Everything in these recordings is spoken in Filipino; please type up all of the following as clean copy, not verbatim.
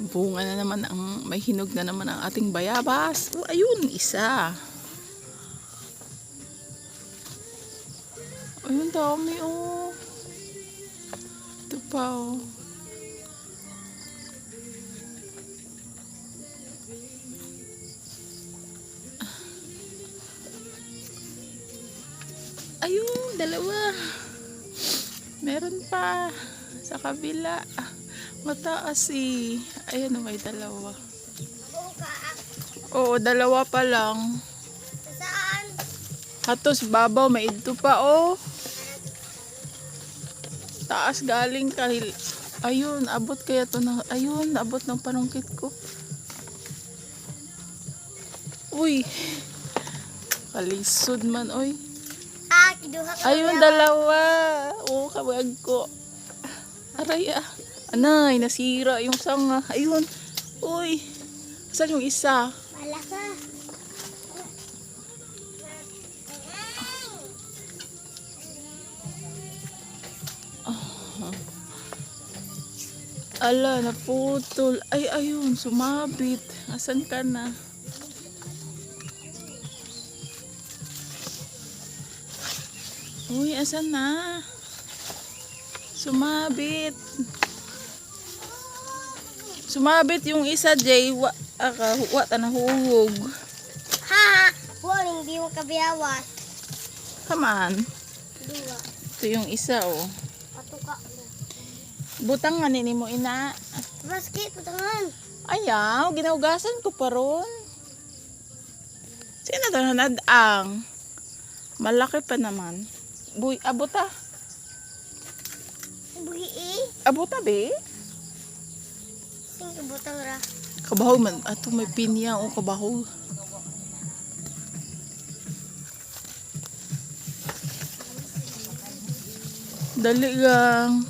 Bunga na naman may hinog na naman ang ating bayabas. Oh, ayun, isa. Ayun, dami oh. Ito pa oh. Ayun, dalawa. Meron pa sa kabila. Mataas eh. Ayan, may dalawa. Oo, dalawa pa lang. Saan? Hatos babaw, may ito pa oh. Taas galing kahil. Ayun, abot kaya to na. Ayun, abot ng panungkit ko. Uy. Kalisod man oy. Kiduha ko. Ayun, dalawa. Oo, kabag ko. Aray ah. Anay, nasira yung sanga. Ayun. Uy. Saan yung isa? Malaka. Ala, naputol. Ay, ayun, sumabit. Asan ka na? Uy, asan na? Sumabit. Sumabit yung isa, Jay. Wa nahuhog. Ha! Huwag hindi mo kabiyawas. Come on. Dua. Ito yung isa, oh. Patuka mo. Butang nga nini mo, ina. Basket, putangan. Ayaw, ginaugasan ko pa ron. Sino ito nanadang? Malaki pa naman. Buy, abuta. Buhi Abuta, be? Sing kabutang ra. Kabaho man. Ato may pinya o kabaho. Dali lang.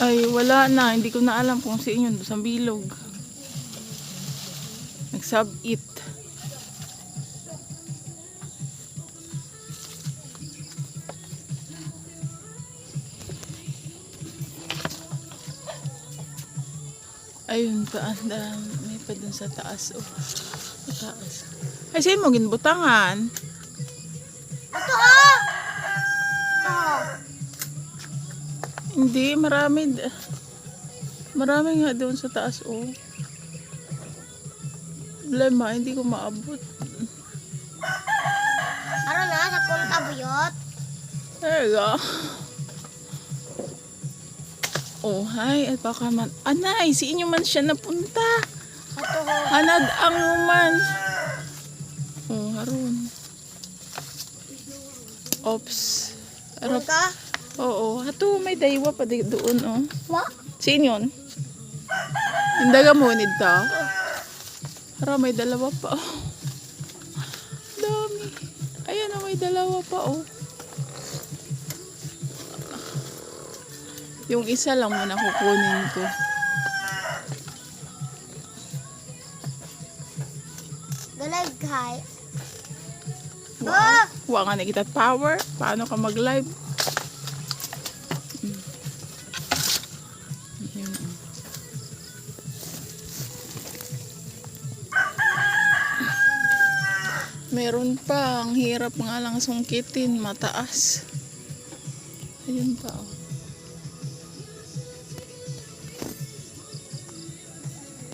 Ay, wala na. Hindi ko na alam kung si inyo sa bilog. Nagsab-it. Ayun pa, may pa dun sa taas. Oh, sa taas. Ay, sa'yo mo ginbutangan. Ito ah! Oh. Hindi, marami. Marami nga doon sa taas, oh. Problema, hindi ko maabot. Ano na, sa punta buyot? There you go. Oh, hi. At baka man. Anay, si inyo man siya napunta. Ito ho. Hanad ang man. Oh, haron. Oops. Arap. Punta? Oo, hato may daywa pa doon, oh. Wa? Sino yun? Hindaga mo nito. Para may dalawa pa, oh. Dami. Ayan, oh, may dalawa pa, oh. Yung isa lang muna kukunin ko. Galaghay. Wow. Wa nga na kita power. Paano ka mag-live? Meron pa. Ang hirap nga lang sungkitin. Mataas. Ayun pa, oh.